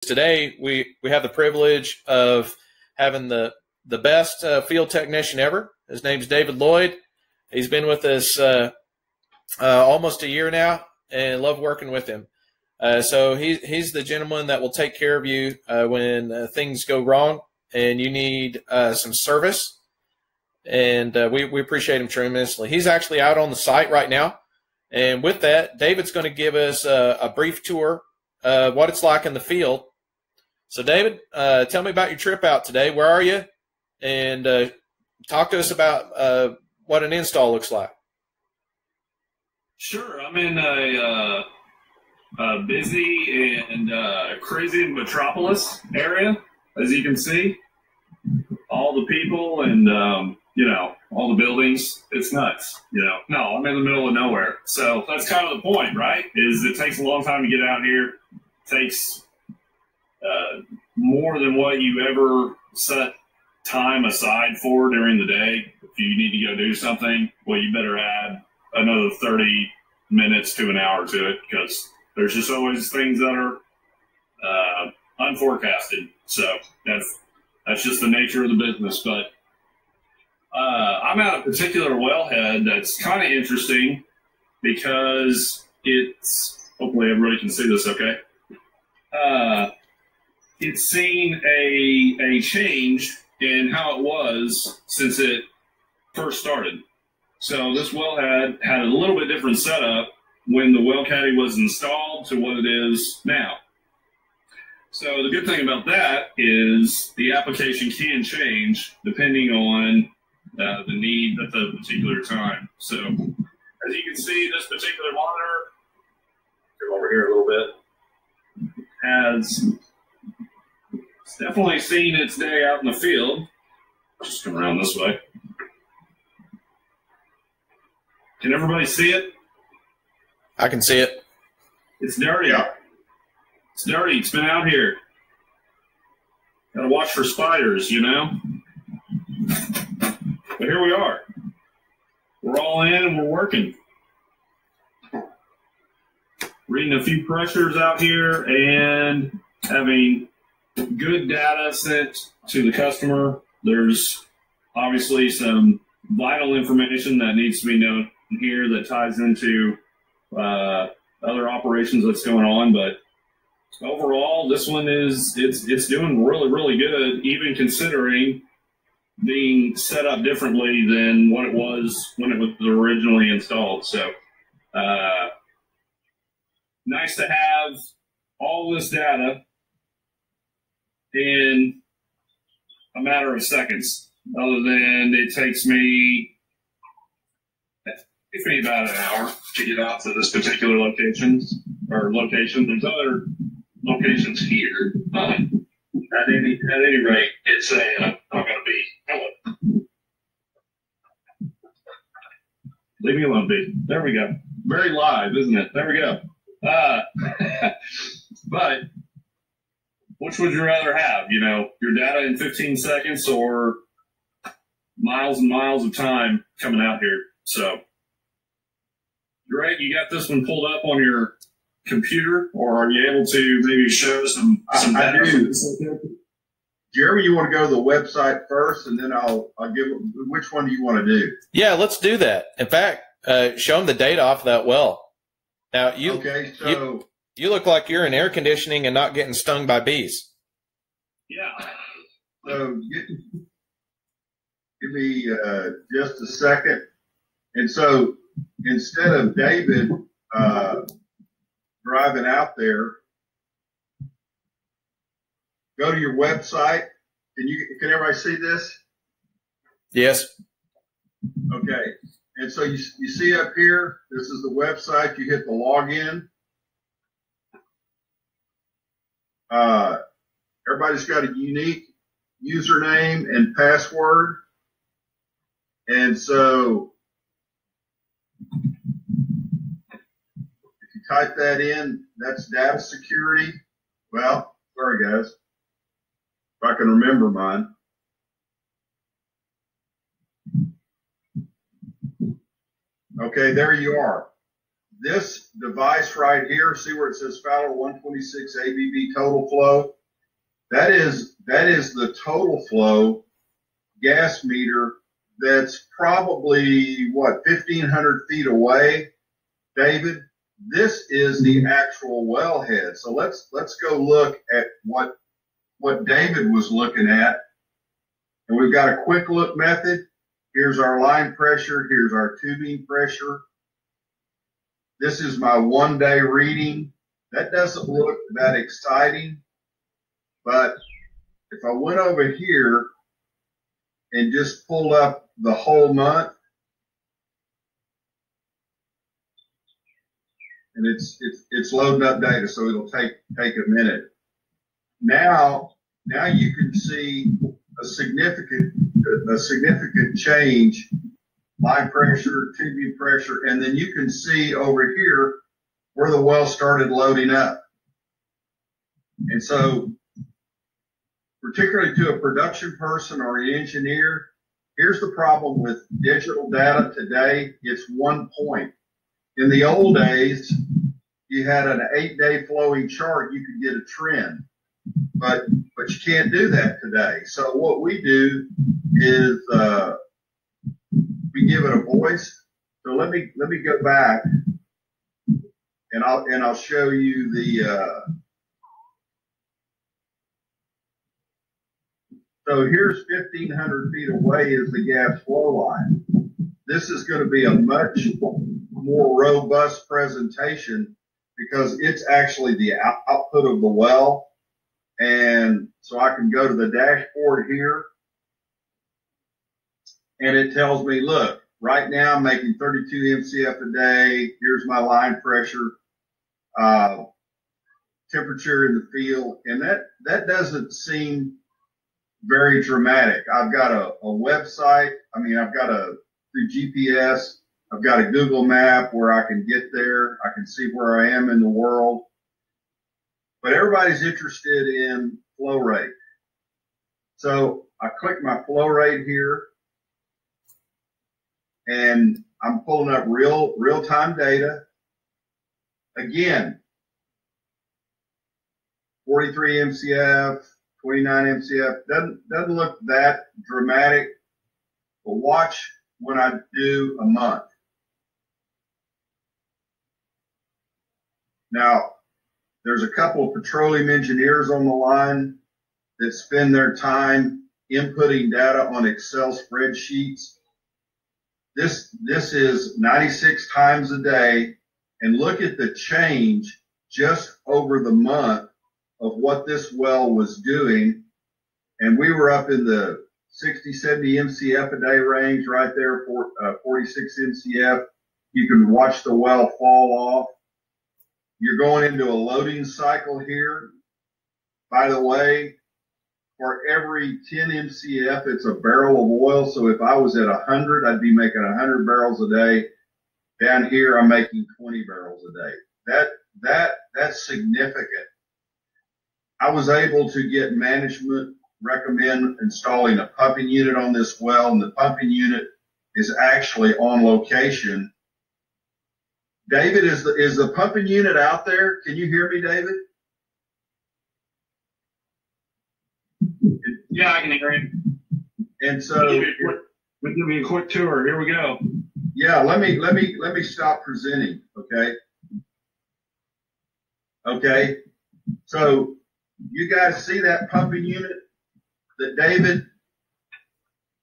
Today, we have the privilege of having the best field technician ever. His name's David Lloyd. He's been with us almost a year now, and love working with him. So he's the gentleman that will take care of you when things go wrong and you need some service. And we appreciate him tremendously. He's actually out on the site right now. And with that, David's going to give us a brief tour of what it's like in the field. So, David, tell me about your trip out today. Where are you? And talk to us about what an install looks like. Sure. I'm in a busy and crazy metropolis area, as you can see. All the people and, all the buildings. It's nuts, No, I'm in the middle of nowhere. So that's kind of the point, right? Is it takes a long time to get out here. It takes more than what you ever set time aside for during the day. If you need to go do something, well, you better add another 30 minutes to an hour to it, because there's just always things that are unforecasted. So that's just the nature of the business. But I'm at a particular wellhead that's kind of interesting because hopefully everybody can see this okay. It's seen a change in how it was since it first started. So this wellhead had a little bit different setup when the WellCaddie was installed to what it is now. So the good thing about that is the application can change depending on the need at the particular time. So as you can see, this particular monitor, go over here a little bit, it's definitely seen its day out in the field. Just come around this way. Can everybody see it? I can see it. It's dirty. It's dirty. It's been out here. Got to watch for spiders, But here we are. We're all in and we're working. Reading a few pressures out here and having good data sent to the customer. There's obviously some vital information that needs to be known here that ties into other operations that's going on. But overall, this one it's doing really, really good, even considering being set up differently than what it was when it was originally installed. So nice to have all this data in a matter of seconds, other than it takes me about an hour to get out to this particular location. There's other locations here, but at any rate, it's not going to be. Hello. Leave me alone, B. There we go. Very live, isn't it? There we go. But which would you rather have? Your data in 15 seconds or miles and miles of time coming out here? So, Greg, you got this one pulled up on your computer, or are you able to maybe show some I do. Jeremy, you want to go to the website first, and then I'll give. Which one do you want to do? Yeah, let's do that. In fact, show them the data off of that well. Now you look like you're in air conditioning and not getting stung by bees. Yeah. So give me just a second. And so instead of David driving out there, go to your website. Can everybody see this? Yes. Okay. And so you see up here, this is the website. You hit the login. Everybody's got a unique username and password. And so if you type that in, that's data security. Well, sorry guys, if I can remember mine. Okay, there you are. this device right here, see where it says Fowler 126 ABB total flow? That is the total flow gas meter that's probably, what, 1,500 feet away, David? This is the actual wellhead. So let's go look at what David was looking at. And we've got a quick look method. Here's our line pressure. Here's our tubing pressure. This is my 1 day reading. That doesn't look that exciting, but if I went over here and just pulled up the whole month, and it's loading up data, so it'll take a minute. Now you can see a significant change, line pressure, tubing pressure, and then you can see over here where the well started loading up. And so, particularly to a production person or an engineer, here's the problem with digital data today. It's one point. In the old days, you had an 8-day flowing chart, you could get a trend. But you can't do that today. So what we do is we give it a voice. So let me go back and I'll show you the so here's 1,500 feet away is the gas flow line. This is going to be a much more robust presentation because it's actually the output of the well. And so I can go to the dashboard here and it tells me, look, right now I'm making 32 MCF a day. Here's my line pressure, temperature in the field. And that doesn't seem very dramatic. I've got a website. I mean, I've got through GPS, I've got a Google map where I can get there. I can see where I am in the world. But everybody's interested in flow rate. So I click my flow rate here and I'm pulling up real-time data. Again, 43 MCF, 29 MCF, doesn't look that dramatic, but watch when I do a month. Now, there's a couple of petroleum engineers on the line that spend their time inputting data on Excel spreadsheets. This is 96 times a day, and look at the change just over the month of what this well was doing. And we were up in the 60, 70 MCF a day range right there for 46 MCF. You can watch the well fall off. You're going into a loading cycle here. By the way, for every 10 MCF, it's a barrel of oil. So if I was at 100, I'd be making 100 barrels a day. Down here, I'm making 20 barrels a day. That's significant. I was able to get management recommend installing a pumping unit on this well, and the pumping unit is actually on location. David, is the pumping unit out there? Can you hear me, David? Yeah, I can hear you. And so, give me a quick tour. Here we go. Yeah, let me stop presenting. Okay. Okay. So you guys see that pumping unit that David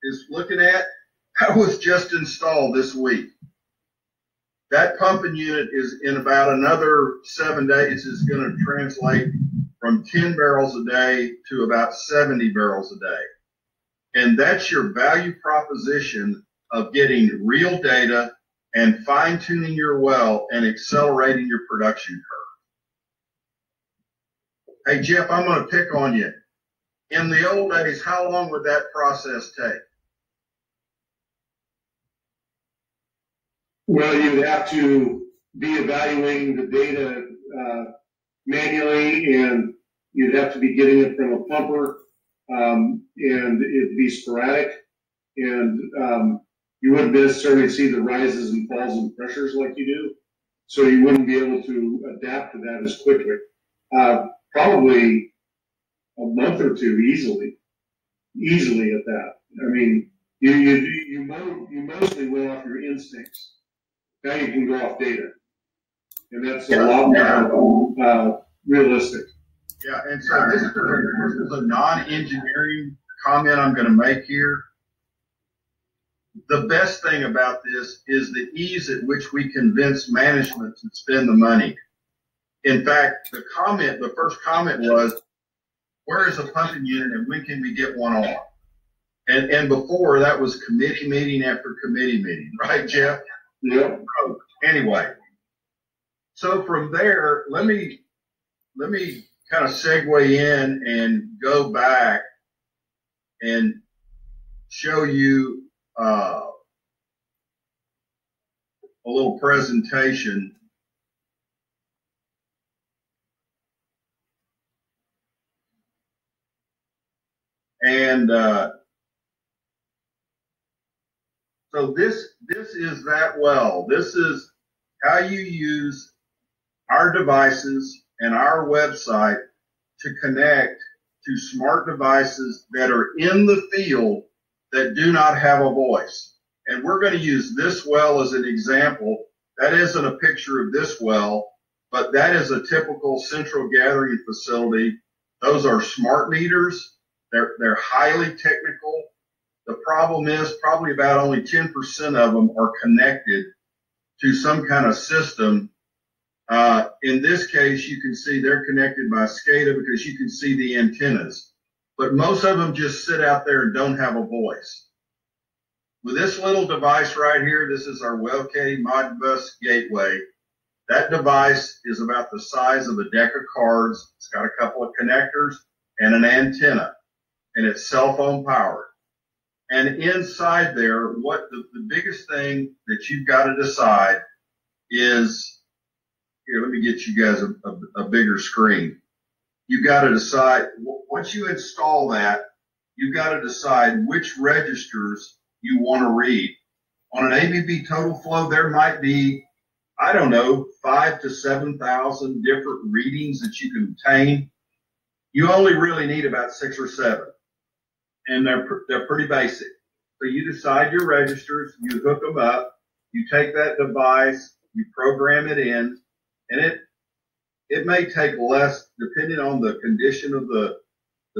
is looking at? That was just installed this week. That pumping unit is in about another 7 days is going to translate from 10 barrels a day to about 70 barrels a day. And that's your value proposition of getting real data and fine-tuning your well and accelerating your production curve. Hey, Jeff, I'm going to pick on you. In the old days, how long would that process take? Well, you would have to be evaluating the data manually, and you'd have to be getting it from a pumper, and it'd be sporadic, and you wouldn't necessarily see the rises and falls in pressures like you do. so you wouldn't be able to adapt to that as quickly. Probably a month or two easily at that. I mean, you mostly went off your instincts. Now you can go off data, and that's a lot more realistic. Yeah, and so this is a non-engineering comment I'm going to make here. The best thing about this is the ease at which we convince management to spend the money. In fact, the first comment was, where is a pumping unit and when can we get one on? And before that was committee meeting after committee meeting, right, Jeff? Yeah. Anyway, so from there, let me kind of segue in and go back and show you a little presentation. And so this is that well. This is how you use our devices and our website to connect to smart devices that are in the field that do not have a voice. And we're going to use this well as an example. That isn't a picture of this well, but that is a typical central gathering facility. Those are smart meters. They're highly technical. The problem is probably about only 10% of them are connected to some kind of system. In this case, you can see they're connected by SCADA because you can see the antennas. But most of them just sit out there and don't have a voice. With this little device right here, this is our WellCaddie Modbus Gateway. That device is about the size of a deck of cards. It's got a couple of connectors and an antenna, and it's cell phone powered. And inside there, what the biggest thing that you've got to decide is, here, let me get you guys a bigger screen. You've got to decide, once you install that, you've got to decide which registers you want to read. On an ABB total flow, there might be, I don't know, 5,000 to 7,000 different readings that you can obtain. You only really need about 6 or 7. And they're pretty basic. So you decide your registers, you hook them up, you take that device, you program it in, and it may take less, depending on the condition of the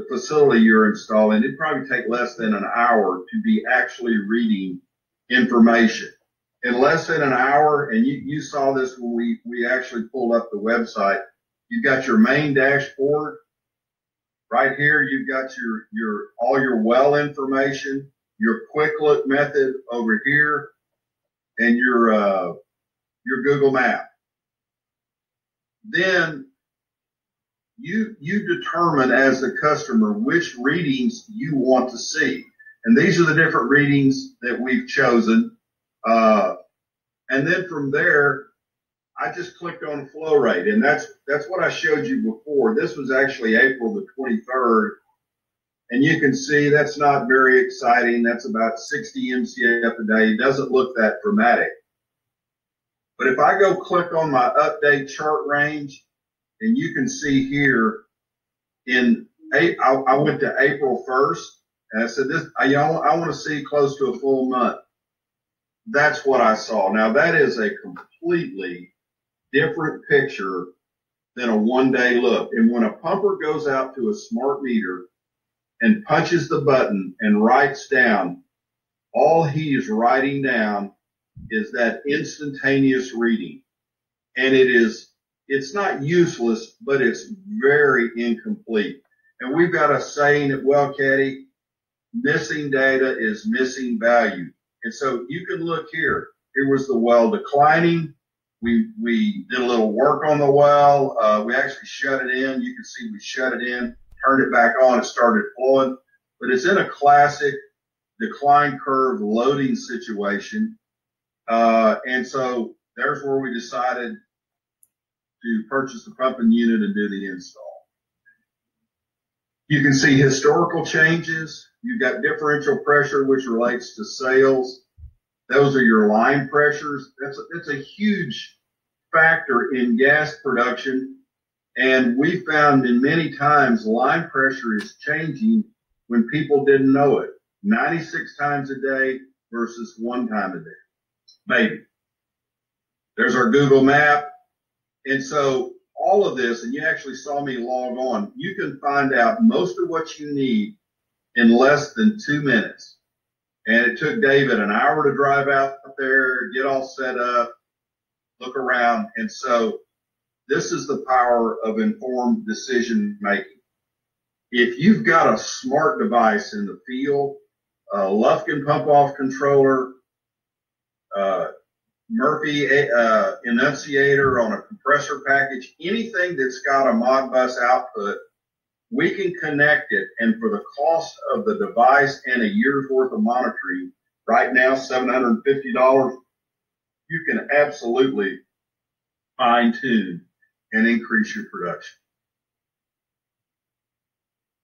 facility you're installing, it'd probably take less than an hour to be actually reading information. In less than an hour, and you saw this when we actually pulled up the website, you've got your main dashboard. Right here, you've got your all your well information, your quick look method over here, and your Google map. Then you determine as the customer which readings you want to see. And these are the different readings that we've chosen. And then from there, I just clicked on flow rate, and that's what I showed you before. This was actually April the 23rd, and you can see that's not very exciting. That's about 60 MCF a day. It doesn't look that dramatic. But if I go click on my update chart range, and you can see here, I went to April 1st, and I said I want to see close to a full month. That's what I saw. Now that is a completely different picture than a one-day look. And when a pumper goes out to a smart meter and punches the button and writes down, all he is writing down is that instantaneous reading. And it's not useless, but it's very incomplete. And we've got a saying at WellCaddie, missing data is missing value. And so you can look here. Here was the well declining. We did a little work on the well. We actually shut it in. You can see we shut it in, turned it back on, it started flowing. But it's in a classic decline curve loading situation. And so there's where we decided to purchase the pumping unit and do the install. You can see historical changes. You've got differential pressure, which relates to sales. Those are your line pressures. That's a huge factor in gas production, and we found in many times line pressure is changing when people didn't know it. 96 times a day versus 1 time a day, maybe. There's our Google map. And so all of this, and you actually saw me log on, you can find out most of what you need in less than 2 minutes. And it took David an hour to drive out there, get all set up, look around. And so this is the power of informed decision making. If you've got a smart device in the field, a Lufkin pump off controller, Murphy enunciator on a compressor package, anything that's got a Modbus output, we can connect it. And for the cost of the device and a year's worth of monitoring, right now, $750, you can absolutely fine tune and increase your production.